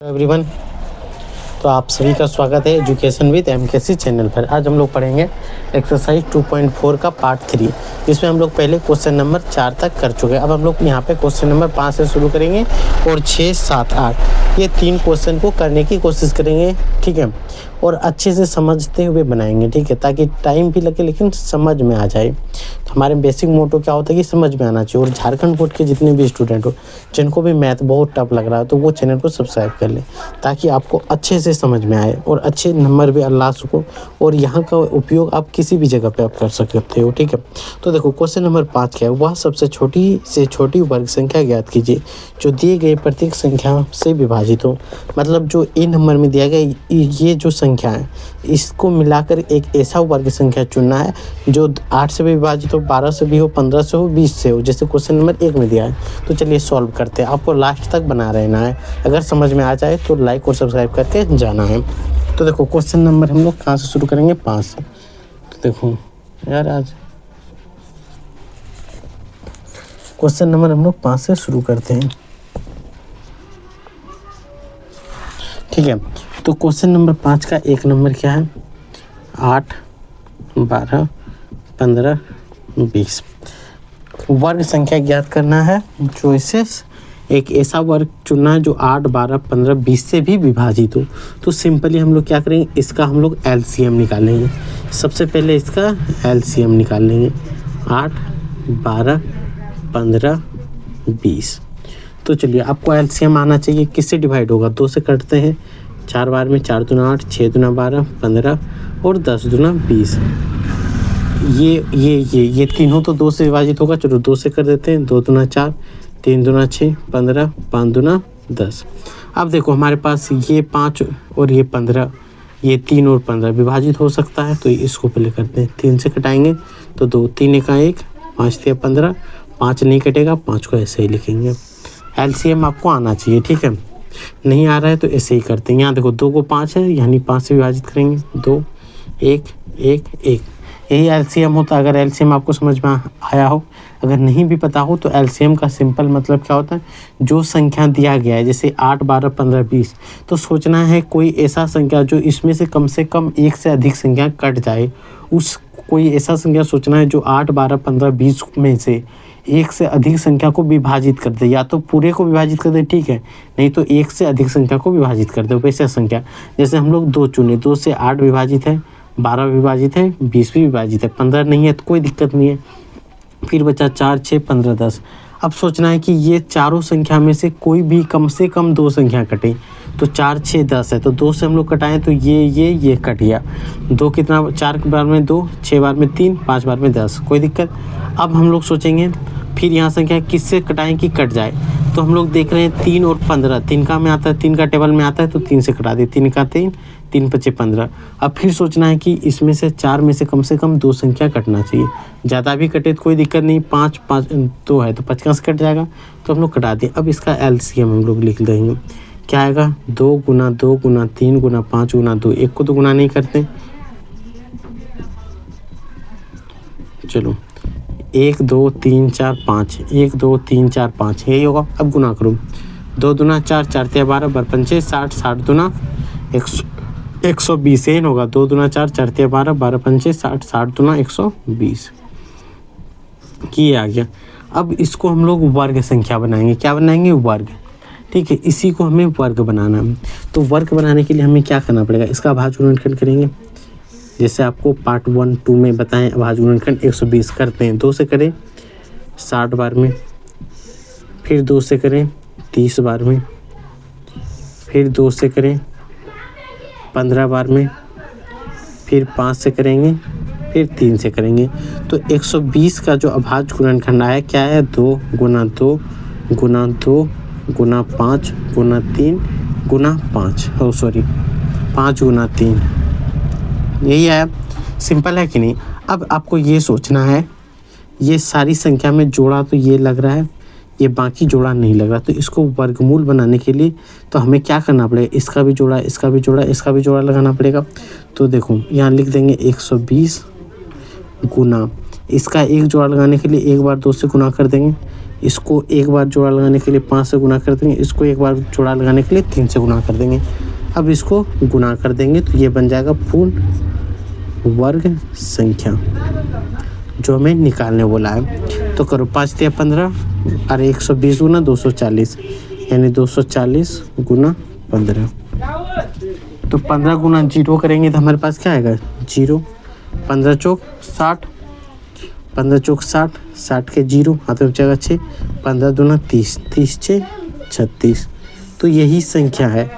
Everyone, तो आप सभी का स्वागत है एजुकेशन विद एमकेसी चैनल पर। आज हम लोग पढ़ेंगे एक्सरसाइज 2.4 का पार्ट 3, जिसमें हम लोग पहले क्वेश्चन नंबर 4 तक कर चुके हैं। अब हम लोग यहाँ पे क्वेश्चन नंबर 5 से शुरू करेंगे और 6, 7, 8 ये 3 क्वेश्चन को करने की कोशिश करेंगे, ठीक है, और अच्छे से समझते हुए बनाएंगे, ठीक है, ताकि टाइम भी लगे लेकिन समझ में आ जाए। तो हमारे बेसिक मोटो क्या होता है कि समझ में आना चाहिए। और झारखंड बोर्ड के जितने भी स्टूडेंट हो जिनको भी मैथ बहुत टफ लग रहा है तो वो चैनल को सब्सक्राइब कर ले, ताकि आपको अच्छे से समझ में आए और अच्छे नंबर भी अल्लाह सको, और यहाँ का उपयोग आप किसी भी जगह पे आप कर सकते हो, ठीक है। तो देखो क्वेश्चन नंबर 5 क्या है, वह सबसे छोटी से छोटी वर्ग संख्या ज्ञात कीजिए जो दिए गए प्रत्येक संख्या से विभाजित हो। मतलब जो ए नंबर में दिया गया ये जो संख्या है इसको मिलाकर एक ऐसा वर्ग संख्या चुनना है जो 8 से भी विभाजित हो, 12 से भी हो, 15 से हो, 20 से हो, जैसे क्वेश्चन नंबर 1 में दिया है। तो चलिए सॉल्व करते हैं। आपको लास्ट तक बना रहना है, अगर समझ में आ जाए तो लाइक और सब्सक्राइब करके जाना है। तो देखो क्वेश्चन नंबर हम लोग कहाँ से शुरू करेंगे, 5 से। तो देखो यार आज क्वेश्चन नंबर हम लोग 5 से शुरू करते हैं, ठीक है। तो क्वेश्चन नंबर 5 का एक नंबर क्या है, 8, 12, 15, 20 वर्ग संख्या ज्ञात करना है जो इसे एक ऐसा वर्ग चुनना है जो 8, 12, 15, 20 से भी विभाजित हो। तो सिंपली हम लोग क्या करेंगे, इसका हम लोग एलसीएम निकालेंगे। सबसे पहले इसका एलसीएम निकाल लेंगे, 8, 12, 15, 20। तो चलिए आपको एलसीएम आना चाहिए। किससे डिवाइड होगा, 2 से करते हैं, 4 बार में 4 दूना 8, 6 दूना 12, 15 और 10 दूना 20। ये तीनों तो 2 से विभाजित होगा। चलो 2 से कर देते हैं, 2 दूना 4, 3 दूना 6, 15, 5 दूना 10। अब देखो हमारे पास ये 5 और ये 15, ये 3 और 15 विभाजित हो सकता है। तो इसको पहले करते हैं, 3 से कटाएंगे तो 2, 3 1 1, 5 3 15, 5 नहीं कटेगा, 5 को ऐसे ही लिखेंगे। एलसीएम आपको आना चाहिए, ठीक है। नहीं आ रहा है तो ऐसे ही करते हैं। यहाँ देखो 2 को 5 है, यानी 5 से विभाजित करेंगे, 2 1 1 1, यही एलसीएम होता है। अगर एलसीएम आपको समझ में आया हो, अगर नहीं भी पता हो तो एलसीएम का सिंपल मतलब क्या होता है, जो संख्या दिया गया है जैसे 8, 12, 15, 20, तो सोचना है कोई ऐसा संख्या जो इसमें से कम एक से अधिक संख्या कट जाए। उस कोई ऐसा संख्या सोचना है जो 8, 12, 15, 20 में से एक से अधिक संख्या को विभाजित कर दे, या तो पूरे को विभाजित कर दे, ठीक है, नहीं तो एक से अधिक संख्या को विभाजित कर दे। वैसे संख्या जैसे हम लोग 2 चुने, 2 से 8 विभाजित है, 12 विभाजित है, 20 भी विभाजित है, 15 नहीं है तो कोई दिक्कत नहीं है। फिर बचा 4, 6, 15, 10। अब सोचना है कि ये चारों संख्या में से कोई भी कम से कम 2 संख्या कटे। तो 4, 6, 10 है, तो 2 से हम लोग कटाएं तो ये कट गया। 2 कितना, 4 बार में 2, 6 बार में 3, 5 बार में 10, कोई दिक्कत। अब हम लोग सोचेंगे फिर यहाँ संख्या किससे कटाएं कि कट जाए। तो हम लोग देख रहे हैं 3 और 15, 3 का में आता है, 3 का टेबल में आता है तो 3 से कटा दे, 3 का 3, 3 5 15। अब फिर सोचना है कि इसमें से 4 में से कम 2 संख्या कटना चाहिए। ज़्यादा भी कटे तो कोई दिक्कत नहीं, 5 5 2 है तो 50 से कट जाएगा, तो हम लोग कटा दें। अब इसका एलसीएम हम लोग लिख देंगे, क्या आएगा, 2 गुना 2 गुना 3 गुना 5 गुना 2। एक को तो गुना नहीं करते, चलो 1 2 3 4 5, 1 2 3 4 5 यही होगा। अब गुना करो, 2 दूना 4, 4 3 12, 12 पंचे 60, 60 दूना 120 एन होगा। 2 दूना 4, 4 3 12, 12 पंचे 60, 60 दूना 120 ये आ गया। अब इसको हम लोग वर्ग संख्या बनाएंगे। क्या बनाएंगे, वर्ग, ठीक है। इसी को हमें वर्ग बनाना है। तो वर्ग बनाने के लिए हमें क्या करना पड़ेगा, इसका भाज्य गुणनखंड करेंगे, जैसे आपको पार्ट 1 2 में बताएं। भाज्य गुणनखंड 120 करते हैं, 2 से करें 60 बार में, फिर 2 से करें 30 बार में, फिर 2 से करें 15 बार में, फिर 5 से करेंगे, फिर 3 से करेंगे। तो 120 का जो अभाज्य गुणनखंड आया क्या है, 2 गुना 2 गुना 2 गुना 5 गुना 3 गुना 5, 5 गुना 3, यही है। सिंपल है कि नहीं। अब आपको ये सोचना है, ये सारी संख्या में जोड़ा तो ये लग रहा है, ये बाकी जोड़ा नहीं लग रहा। तो इसको वर्गमूल बनाने के लिए तो हमें क्या करना पड़ेगा, इसका भी जोड़ा, इसका भी जोड़ा, इसका भी जोड़ा लगाना पड़ेगा। तो देखो यहाँ लिख देंगे 120 गुना, इसका एक जोड़ा लगाने के लिए एक बार 2 से गुना कर देंगे, इसको एक बार जोड़ा लगाने के लिए 5 से गुना कर देंगे, इसको एक बार जोड़ा लगाने के लिए 3 से गुना कर देंगे। अब इसको गुना कर देंगे तो ये बन जाएगा पूर्ण वर्ग संख्या जो हमें निकालने बोला है। तो करो 5 तिया 15 और 120 गुना 240 यानी 240 गुना 15। तो 15 गुना 0 करेंगे तो हमारे पास क्या आएगा 0। 15 चौक 60, 15 चौक 60, 60 के 0 हाथ में बचेगा 6, 15 दूना 30, 30 6 36। तो यही संख्या है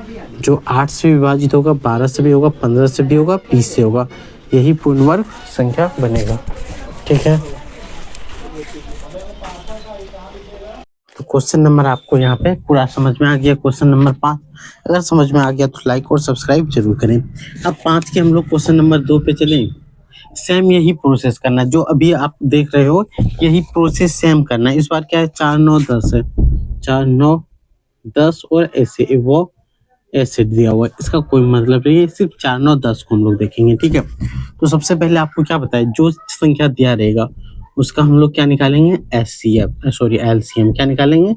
जो 8 से विभाजित होगा, 12 से भी होगा, 15 से भी होगा, 20 से होगा, यही पूर्ण वर्ग संख्या बनेगा। ठीक है, तो क्वेश्चन नंबर आपको यहाँ पे पूरा समझ में आ गया। क्वेश्चन नंबर 5 अगर समझ में आ गया तो लाइक और सब्सक्राइब जरूर करें। अब 5 के हम लोग क्वेश्चन नंबर 2 पे चलें। सेम यही प्रोसेस करना है जो अभी आप देख रहे हो, यही प्रोसेस सेम करना है। इस बार क्या है 4 9 10 है, 4 9 10 और ऐसे वो ऐसे दिया हुआ है, इसका कोई मतलब नहीं है, सिर्फ 4 9 10 को हम लोग देखेंगे। ठीक है, तो सबसे पहले आपको क्या बताया, जो संख्या दिया रहेगा उसका हम लोग क्या निकालेंगे एलसीएम। क्या निकालेंगे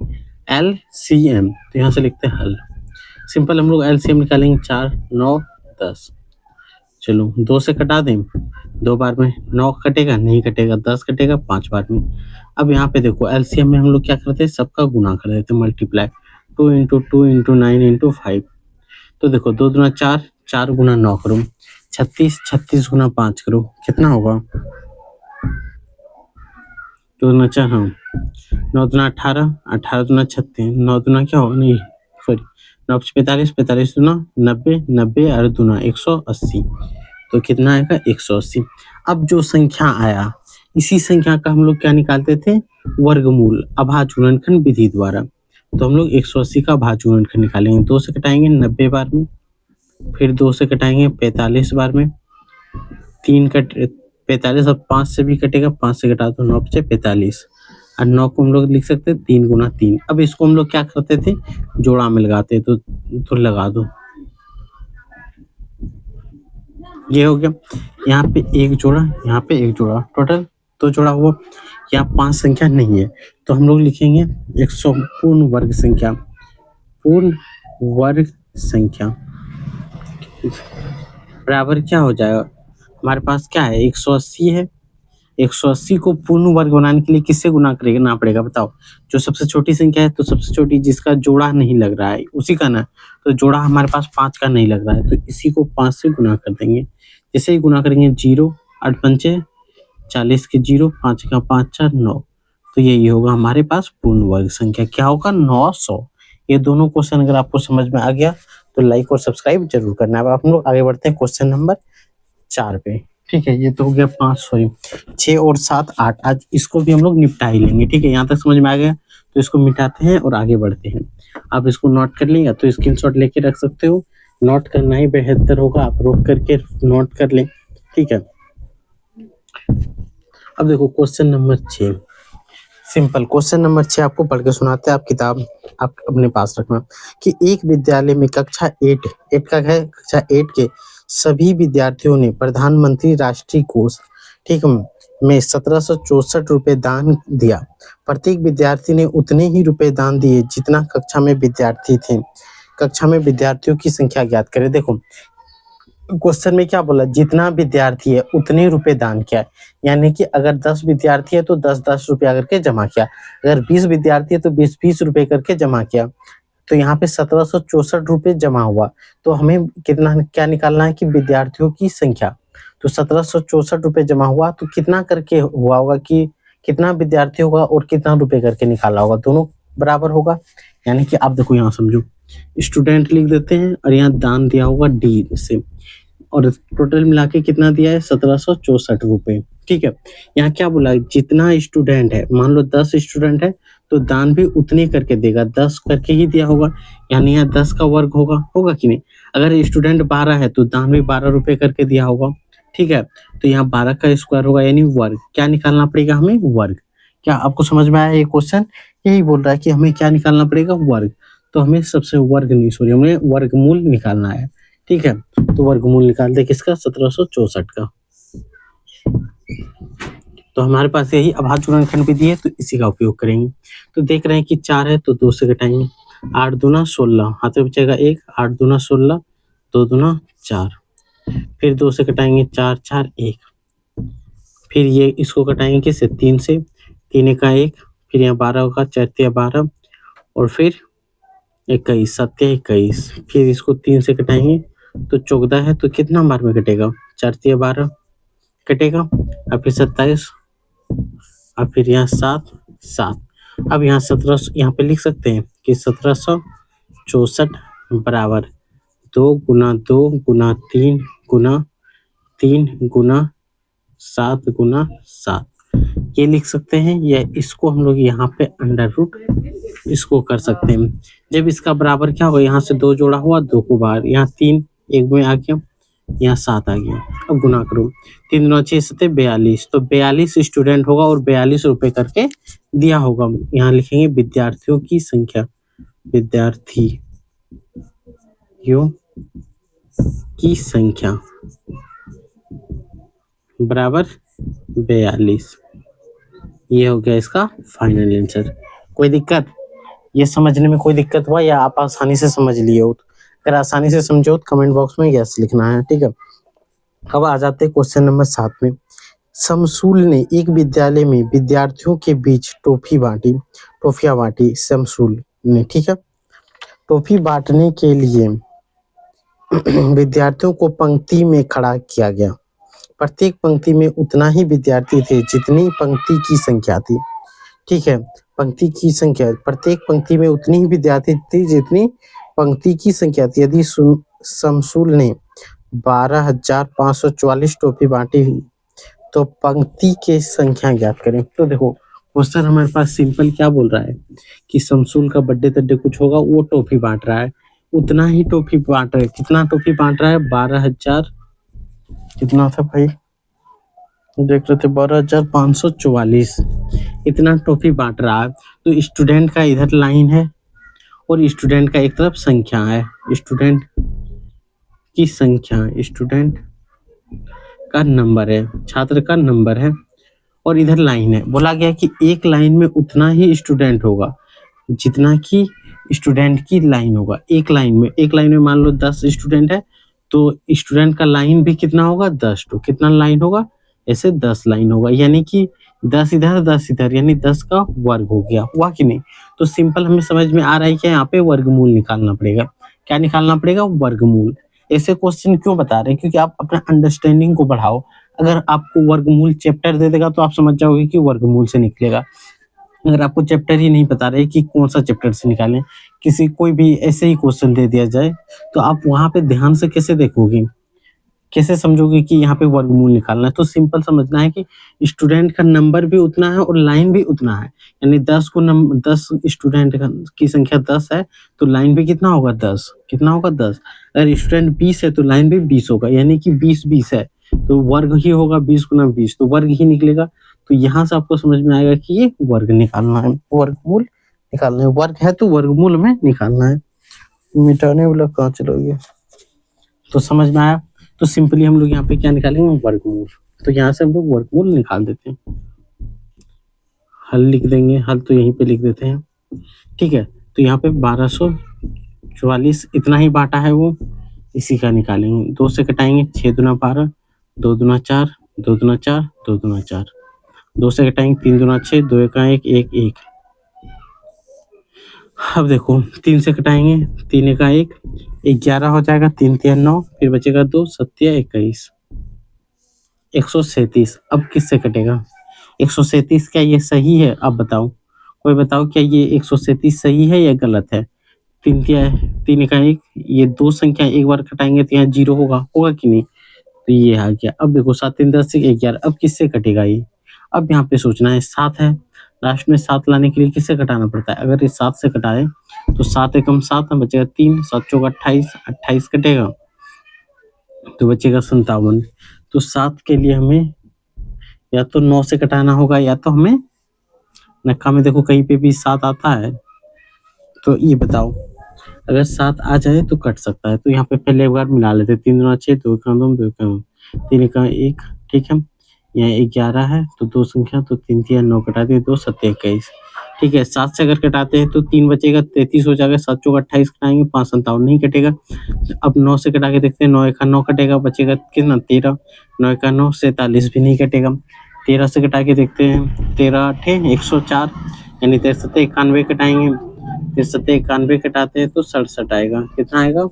एलसीएम। तो यहाँ से लिखते हैं हल। सिंपल हम लोग एलसीएम निकालेंगे 4 9 10। चलो 2 से कटा दें, 2 बार में 9 कटेगा नहीं कटेगा, 10 कटेगा 5 बार में। अब यहाँ पे देखो एलसीएम में हम लोग क्या करते हैं सबका गुना कर देते हैं, मल्टीप्लाई 2 × 2 × 9 × 5। तो देखो 2 दूना 4, 4 गुना 9 करो 36, 36 गुना 5 करो कितना होगा 2 दूना 4, हाँ 9 दूना 18, 18 दूना 36, 9 दूना क्या होगा नहीं सॉरी 9 45, 45 दूना 90, 90 और दूना 180। तो कितना आएगा 180। अब जो संख्या आया इसी संख्या का हम लोग क्या निकालते थे वर्गमूल अभाज्य गुणनखंड विधि द्वारा। तो हम लोग 180 का अभाज्य गुणनखंड निकालेंगे। 2 से कटाएंगे 90 बार में, फिर 2 से कटाएंगे 45 बार में, 3 कट 45 और 5 से भी कटेगा, 5 से कटा तो 9 बचे 45 और 9 को हम लोग लिख सकते हैं 3 गुना 3। अब इसको हम लोग क्या करते थे जोड़ा में लगाते, तो लगा दो, ये हो गया। यहाँ पे एक जोड़ा, यहाँ पे एक जोड़ा, टोटल 2 जोड़ा हुआ। यहाँ 5 संख्या नहीं है तो हम लोग लिखेंगे 100 पूर्ण वर्ग संख्या, पूर्ण वर्ग संख्या बराबर क्या हो जाएगा हमारे पास क्या है 180 है। 180 को पूर्ण वर्ग बनाने के लिए किससे गुना करना पड़ेगा बताओ। जो सबसे छोटी संख्या है तो सबसे छोटी जिसका जोड़ा नहीं लग रहा है उसी का ना, तो जोड़ा हमारे पास 5 का नहीं लग रहा है तो इसी को 5 से गुना कर देंगे। जैसे ही गुना करेंगे 0 8 पंचे 40 के 0 5 का 5 4 9। तो यही होगा हमारे पास पूर्ण वर्ग संख्या क्या होगा 900। ये दोनों क्वेश्चन अगर आपको समझ में आ गया तो लाइक और सब्सक्राइब जरूर करना। अब हम लोग आगे बढ़ते हैं क्वेश्चन नंबर 4 पे। ठीक है, ये तो हो गया 5 सॉरी 6 और 7 8। आज इसको भी हम लोग निपटा ही लेंगे। ठीक है, यहाँ तक समझ में आ गया तो इसको मिटाते हैं और आगे बढ़ते हैं। आप इसको नोट कर लेंगे तो स्क्रीनशॉट लेके रख सकते हो, नोट करना ही बेहतर होगा, आप रोक करके नोट कर लें। ठीक है, अब देखो question number 6 simple question number 6 आपको पढ़ के सुनाते हैं। आप किताब आप अपने पास रखना कि एक विद्यालय में कक्षा 8 का है, कक्षा 8 के सभी विद्यार्थियों ने प्रधानमंत्री राष्ट्रीय कोष ठीक में 1764 रुपए दान दिया। प्रत्येक विद्यार्थी ने उतने ही रुपए दान दिए जितना कक्षा में विद्यार्थी थे। कक्षा में विद्यार्थियों की संख्या ज्ञात करें। देखो क्वेश्चन में क्या बोला जितना विद्यार्थी है उतने रुपए दान किया, यानी कि अगर 10 विद्यार्थी है तो 10 रुपया करके जमा किया, अगर 20 विद्यार्थी है तो 20 रुपए करके जमा किया। तो यहाँ पे 1764 रुपए जमा हुआ। तो हमें कितना क्या निकालना है कि विद्यार्थियों की संख्या। तो 1764 रुपए जमा हुआ तो कितना करके हुआ होगा कि कितना विद्यार्थी होगा और कितना रुपए करके निकाला होगा, दोनों बराबर होगा। यानी कि आप देखो यहाँ समझो स्टूडेंट लिख देते हैं और यहाँ दान दिया होगा डी से और टोटल मिला के कितना दिया है 1764 रुपए। ठीक है, यहाँ क्या बोला जितना स्टूडेंट है, मान लो 10 स्टूडेंट है तो दान भी उतने करके देगा, 10 करके ही दिया होगा, यानी यहाँ 10 का वर्ग होगा कि नहीं। अगर स्टूडेंट 12 है तो दान भी 12 रुपए करके दिया होगा। ठीक है, तो यहाँ 12 का स्क्वायर होगा यानी वर्ग। क्या निकालना पड़ेगा हमें वर्ग। क्या आपको समझ में आया ये क्वेश्चन, यही बोल रहा है कि हमें क्या निकालना पड़ेगा वर्ग। तो हमें सबसे वर्ग नहीं सॉरी हमें वर्गमूल निकालना है। ठीक है, तो वर्गमूल निकाल दे किसका 1764 का। तो हमारे पास यही अभाज्य गुणनखंड विधि है, तो इसी का उपयोग करेंगे। तो देख रहे हैं कि 4 है तो 2 से घटाएंगे, 8 दूना 16, हाथ में बचेगा 1, 8 दूना 16, 2 दूना 4, फिर 2 से घटाएंगे 4 4 1, फिर ये इसको घटाएंगे किससे 3 से, 3 एका 1, फिर यहाँ 12 होगा, 4 तिया 12 और फिर 21, 7 तिया 21, फिर इसको 3 से घटाएंगे तो 14 है, तो कितना बार में कटेगा 4 तिया 12 कटेगा, और फिर 27, और फिर यहाँ 7 7, अब यहाँ 17 यहाँ पे लिख सकते हैं कि 1764 बराबर 2 गुना 2 गुना 3 गुना 3 गुना 7 गुना 7, ये लिख सकते हैं, या इसको हम लोग यहाँ पे अंडर रूट इसको कर सकते हैं। जब इसका बराबर क्या होगा, यहाँ से 2 जोड़ा हुआ, 2 को बाहर, यहाँ 3 एक में आ गया, यहाँ 7 आ गया। अब गुना करो, 3 दूना 6 7 42, तो 42 स्टूडेंट होगा और 42 रुपए करके दिया होगा। यहाँ लिखेंगे विद्यार्थियों की संख्या, विद्यार्थियों की संख्या बराबर 42, ये हो गया इसका फाइनल आंसर। कोई दिक्कत, ये समझने में कोई दिक्कत हुआ या आप आसानी से समझ लिए हो? अगर आसानी से समझे हो तो कमेंट बॉक्स में यस लिखना है, ठीक है। अब आ जाते हैं क्वेश्चन नंबर 7 में। शमसूल ने एक विद्यालय में विद्यार्थियों के बीच टोफियां बांटी शमसूल ने, ठीक है। टोफी बांटने के लिए विद्यार्थियों को पंक्ति में खड़ा किया गया। प्रत्येक पंक्ति में उतना ही विद्यार्थी थे जितनी पंक्ति की संख्या थी, ठीक है। पंक्ति की संख्या, प्रत्येक पंक्ति में उतनी ही विद्यार्थी थी जितनी पंक्ति की संख्या थी। यदि शमसूल ने 12,544 टोफी बांटी तो पंक्ति के संख्या ज्ञात करें। तो देखो क्वेश्चन हमारे पास सिंपल क्या बोल रहा है कि शमसूल का बर्थडे तड्डे कुछ होगा, वो टोफी बांट रहा है, उतना ही टोफी बांट रहा है। कितना टोफी बांट रहा है, 12,000 कितना था भाई, देख रहे थे 12,544, इतना टोफी बांट रहा है। तो स्टूडेंट का इधर लाइन है और स्टूडेंट का एक तरफ संख्या है, स्टूडेंट की संख्या, स्टूडेंट का नंबर है, छात्र का नंबर है, और इधर लाइन है। बोला गया कि एक लाइन में उतना ही स्टूडेंट होगा जितना कि स्टूडेंट की लाइन होगा। एक लाइन में मान लो 10 स्टूडेंट है तो स्टूडेंट का लाइन भी कितना होगा, 10। तो कितना लाइन होगा, ऐसे 10 लाइन होगा, यानी कि 10 इधर 10 इधर, यानी 10 का वर्ग हो गया, हुआ कि नहीं। तो सिंपल हमें समझ में आ रहा है कि यहाँ पे वर्गमूल निकालना पड़ेगा। क्या निकालना पड़ेगा, वर्गमूल। ऐसे क्वेश्चन क्यों बता रहे हैं, क्योंकि आप अपना अंडरस्टैंडिंग को बढ़ाओ। अगर आपको वर्गमूल चैप्टर दे देगा तो आप समझ जाओगे कि वर्गमूल से निकलेगा। अगर आपको चैप्टर ही नहीं बता रहे कि कौन सा चैप्टर से निकालें, किसी कोई भी ऐसे ही क्वेश्चन दे दिया जाए तो आप वहां पे ध्यान से कैसे देखोगे, कैसे समझोगे कि यहाँ पे वर्गमूल निकालना है। तो सिंपल समझना है कि स्टूडेंट का नंबर भी उतना है और लाइन भी उतना है, यानी 10 स्टूडेंट की संख्या 10 है तो लाइन भी कितना होगा, 10। कितना होगा, 10। अगर स्टूडेंट 20 है तो लाइन भी 20 होगा, यानी कि 20 है तो वर्ग ही होगा, 20 गुना 20 तो वर्ग ही निकलेगा। तो यहाँ से आपको समझ में आएगा कि ये वर्ग निकालना है, वर्गमूल निकालना है। वर्ग है तो वर्गमूल में निकालना है। मिटाने वाला कहाँ चलोगे, तो समझ में आया। तो सिंपली हम लोग यहाँ पे क्या निकालेंगे, वर्गमूल। तो यहाँ से हम लोग वर्गमूल निकाल देते हैं, हल लिख देंगे, हल तो यहीं पे लिख देते हैं, ठीक है। तो यहाँ पे 1244 इतना ही बांटा है वो, इसी का निकालेंगे। 2 से घटाएंगे, 6 दूना 12, 2 दूना 4, 2 दूना 4, 2 दूना 4, 2 से घटाएंगे 3 दूना 6, 2 एका 1, 1 1। अब देखो 3 से घटाएंगे, 3 एका 1, 11 हो जाएगा, 3 तिया 9, फिर बचेगा 2, 7 तिया 21, 137। अब किससे कटेगा, 137 क्या ये सही है, अब बताओ, कोई बताओ क्या ये 137 सही है या गलत है। 3 एका 1, ये दो संख्या एक बार घटाएंगे तो यहाँ 0 होगा कि नहीं। तो ये आ गया। अब देखो 7 3 10 11, अब किससे कटेगा ये। अब यहाँ पे सोचना है, 7 है लास्ट में, 7 लाने के लिए किससे घटाना पड़ता है। अगर ये 7 से घटाए तो 7 एकम 7 बचेगा 3, 7 चौक 28, 28 कटेगा तो बचेगा 57। तो 7 के लिए हमें या तो 9 से घटाना होगा या तो हमें नक्का में देखो कहीं पे भी 7 आता है। तो ये बताओ अगर 7 आ जाए तो कट सकता है। तो यहाँ पे पहले एक बार मिला लेते, 3 दूना 6, 2 एका 2, 2 एका 2, 3 एका 1, ठीक है। यहाँ 11 है तो 2 संख्या तो 3 तिया 9 कटा दिए 2 7 21। ठीक है, 7 से अगर कटाते हैं तो 3 बचेगा 33 हो जाएगा, 7 चौक 28 कटाएंगे 5 57 नहीं कटेगा। अब 9 से कटा के देखते हैं, 9 1 9 कटेगा, बचेगा कितना 13, 9 1 9 47 भी नहीं कटेगा। 13 से कटा के देखते हैं, 13 8 104 यानी 13 91 कटाएंगे, 13 91 कटाते हैं तो 67 आएगा। कितना आएगा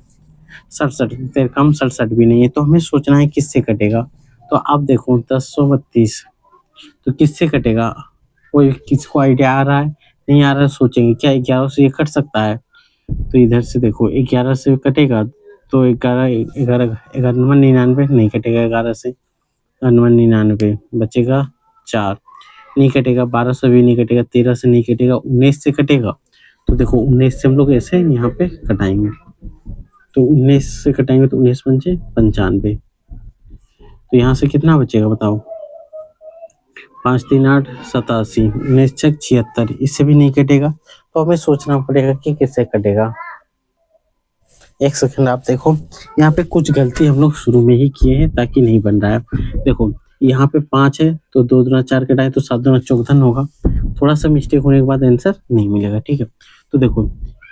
67, तेरे कम 67 भी नहीं है, तो हमें सोचना है किससे कटेगा। तो अब देखो 1032 तो किससे कटेगा, कोई किसको आइडिया आ रहा है, नहीं आ रहा है, सोचेंगे क्या 11 से ये कट सकता है। तो इधर से देखो 11 से कटेगा तो 11 11 11 99 नहीं कटेगा, 11 से 99 बचेगा 4 नहीं कटेगा, 12 से भी नहीं कटेगा, 13 से नहीं कटेगा, 19 से कटेगा। तो देखो 19 से हम लोग ऐसे यहाँ पे कटाएंगे, तो 19 से कटाएंगे तो 19 पंचे 95, तो यहाँ से कितना बचेगा बताओ, 5 3 8 87, 19 छक 76, इससे भी नहीं कटेगा। तो हमें सोचना पड़ेगा कि किससे कटेगा। एक सेकंड आप देखो, यहाँ पे कुछ गलती हम लोग शुरू में ही किए हैं ताकि नहीं बन रहा है। देखो यहाँ पे 5 है तो 2 दूना 4 कटाए तो 7 दूना 14 होगा, थोड़ा सा मिस्टेक होने के बाद आंसर नहीं मिलेगा। ठीक है, तो देखो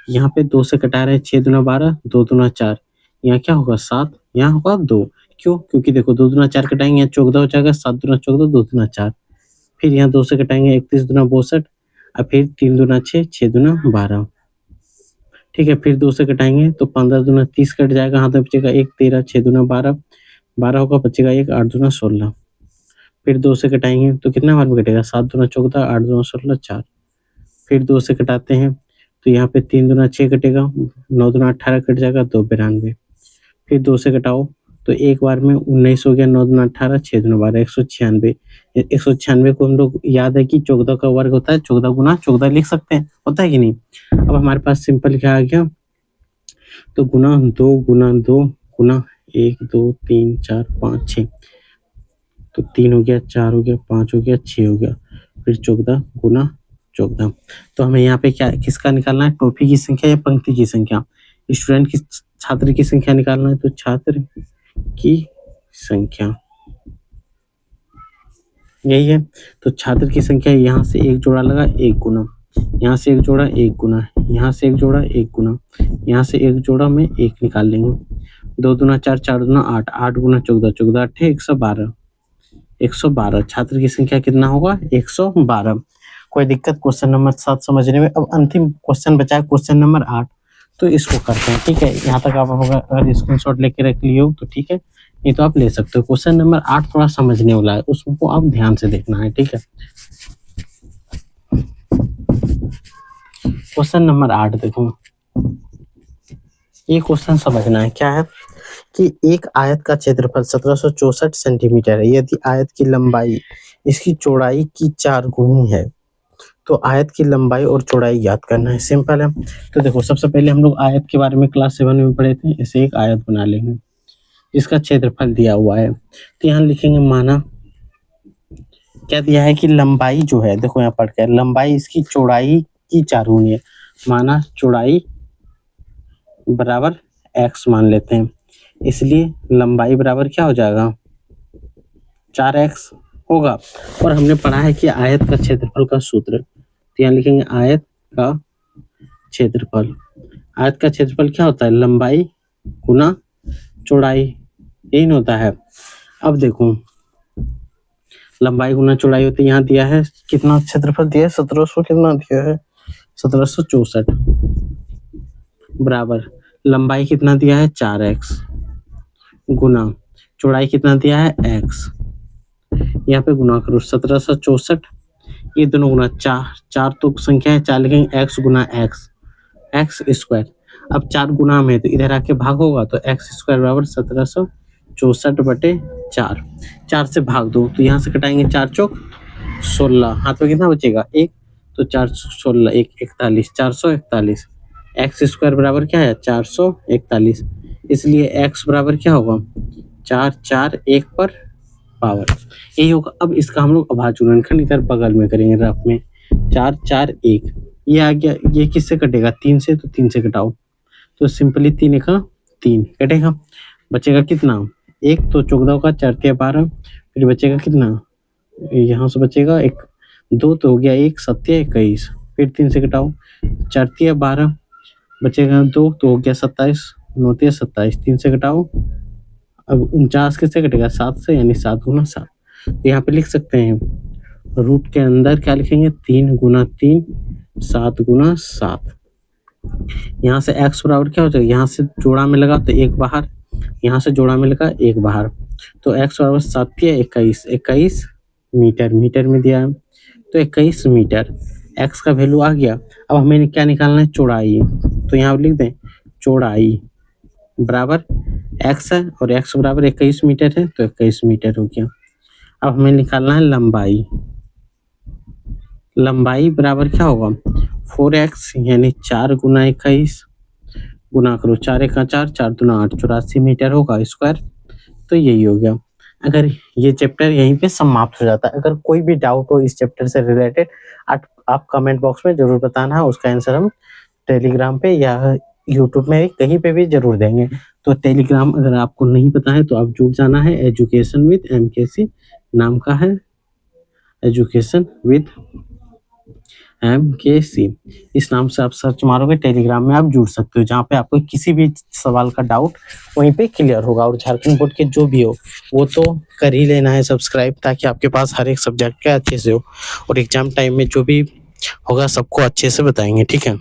यहाँ पे 2 से कटा रहे हैं, 6 दूना 12 2 दूना 4, यहाँ क्या होगा 7, यहाँ होगा 2, क्यों, क्योंकि देखो 2 दूना 4 कटाएंगे यहाँ 14 हो जाएगा, 7 दूना 14 2 दूना 4, फिर यहाँ 2 से कटाएंगे 31 दूना 62 और फिर 3 दूना 6 6 दूना 12। ठीक है, फिर 2 से कटाएंगे तो 15 दूना 30 कट जाएगा, हाथ में बचेगा 1 13 6 दूना 12 12 होगा, बचेगा 1 8 दूना 16। फिर 2 से कटाएंगे तो कितना बार में कटेगा 7 दूना 14 8 दूना 16 4। फिर 2 से कटाते हैं तो यहाँ पे 3 दूना 6 कटेगा, 9 दूना 18 कट जाएगा 2 92। फिर 2 से कटाओ तो एक बार में 19 हो गया, 9 दूना 18 6 दूना 12 196। 196 को हम लोग याद है कि 14 का वर्ग होता है, 14 गुना 14 लिख सकते हैं, होता है कि नहीं। अब हमारे पास सिंपल क्या आ गया, तो गुना 2 गुना 1 2 3 4 5 6, तो 3 हो गया 4 हो गया 5 हो गया 6 हो गया, फिर 14 गुना 14। तो हमें यहाँ पे क्या किसका निकालना है, टोपी की संख्या या पंक्ति की संख्या, स्टूडेंट की छात्र की संख्या निकालना है, तो छात्र की संख्या यही है। तो छात्र की संख्या यहाँ से एक जोड़ा लगा 1 गुना, यहाँ से एक जोड़ा 1 गुना, यहाँ से एक जोड़ा 1 गुना, यहाँ से एक जोड़ा में 1 निकाल लेंगे, 2 दूना 4 4 दूना 8 8 गुना 14 14 8 112 112। छात्र की संख्या कितना होगा 112। कोई दिक्कत क्वेश्चन नंबर 7 समझने में। अब अंतिम क्वेश्चन बचा है क्वेश्चन नंबर 8, तो इसको करते हैं। ठीक है, यहाँ तक आप अगर स्क्रीनशॉट लेके रख लिए हो तो ठीक है, नहीं तो आप ले सकते हो। क्वेश्चन नंबर 8 थोड़ा समझने वाला है, उसको आप ध्यान से देखना है। ठीक है, क्वेश्चन नंबर 8 देखो, ये क्वेश्चन समझना है क्या है कि एक आयत का क्षेत्रफल 1764 सेंटीमीटर है, यदि आयत की लंबाई इसकी चौड़ाई की 4 गुनी है तो आयत की लंबाई और चौड़ाई याद करना है। सिंपल है। तो देखो सबसे पहले हम लोग आयत के बारे में क्लास 7 में पढ़े थे। इसे एक आयत बना लेंगे, इसका क्षेत्रफल दिया हुआ है, तो यहाँ लिखेंगे माना क्या दिया है कि लंबाई जो है, देखो यहाँ पढ़ के लंबाई इसकी चौड़ाई की 4 गुनी है, माना चौड़ाई बराबर x मान लेते हैं, इसलिए लंबाई बराबर क्या हो जाएगा 4x होगा। और हमने पढ़ा है कि आयत का क्षेत्रफल का सूत्र, तो यहाँ लिखेंगे आयत का क्षेत्रफल। आयत का क्षेत्रफल क्या होता है, लंबाई गुना चौड़ाई, यही होता है। अब देखो लंबाई गुना चौड़ाई होती है, यहाँ दिया है कितना क्षेत्रफल दिया है 1700, कितना दिया है 1764 बराबर लंबाई कितना दिया है 4x गुना चौड़ाई कितना दिया है x, यहाँ पे गुना करो 1764, ये दोनों गुना 4 4 तो संख्या है 4 लिखेंगे x गुना x स्क्वायर। अब 4 गुना में तो इधर आके भाग होगा, तो x स्क्वायर बराबर 1764 बटे 4, 4 से भाग दो तो यहाँ से कटाएंगे 4 चौक 16, हाथ में कितना बचेगा 1, तो 4 16 1 41 441, x स्क्वायर बराबर क्या है 441, इसलिए x बराबर क्या होगा 4 4 1 पर पावर, यही होगा। अब इसका हम लोग अभाज्य गुणनखंड इधर बगल में करेंगे रफ में, 4 4 1 ये आ गया, ये किससे कटेगा 3 से, तो 3 से कटाओ तो सिंपली 3 का 3 कटेगा, बचेगा कितना 1, तो 14 का 4 के 12, फिर बचेगा कितना यहाँ से बचेगा एक 2 तो हो गया 1 7 21, फिर 3 से घटाओ 4 तिया 12, बचेगा 2 तो हो गया 27, 9 तिया 27, 3 से घटाओ। अब 49 किससे कटेगा 7 से, यानी 7 गुना 7। तो यहाँ पे लिख सकते हैं रूट के अंदर क्या लिखेंगे 3 गुना 3 7 गुना 7। यहाँ से x बराबर क्या हो जाएगा, यहाँ से जोड़ा में लगा तो 1 बाहर, यहाँ से जोड़ा में लगा 1 बाहर, तो x बराबर 7 तिया 21, 21 मीटर, मीटर में दिया है तो 21 मीटर x का वैल्यू आ गया। अब हमें क्या निकालना है चौड़ाई, तो यहाँ लिख दें चौड़ाई बराबर x है और x बराबर 21 मीटर है तो 21 मीटर हो गया। अब हमें निकालना है लंबाई, लंबाई बराबर क्या होगा 4x यानी 4 गुना 21 गुना करो 4 1 4 4 दूना 8 84 मीटर होगा स्क्वायर। तो यही हो गया। अगर ये चैप्टर यहीं पे समाप्त हो जाता है। अगर कोई भी डाउट हो इस चैप्टर से रिलेटेड आप कमेंट बॉक्स में जरूर बताना है, उसका आंसर हम टेलीग्राम पे या यूट्यूब में कहीं पे भी जरूर देंगे। तो टेलीग्राम अगर आपको नहीं पता है तो आप जुड़ जाना है, एजुकेशन विद MKC नाम का है, एजुकेशन विद MKC इस नाम से आप सर्च मारोगे टेलीग्राम में आप जुड़ सकते हो, जहाँ पे आपको किसी भी सवाल का डाउट वहीं पे क्लियर होगा। और झारखंड बोर्ड के जो भी हो वो तो कर ही लेना है सब्सक्राइब, ताकि आपके पास हर एक सब्जेक्ट का अच्छे से हो और एग्जाम टाइम में जो भी होगा सबको अच्छे से बताएंगे, ठीक है।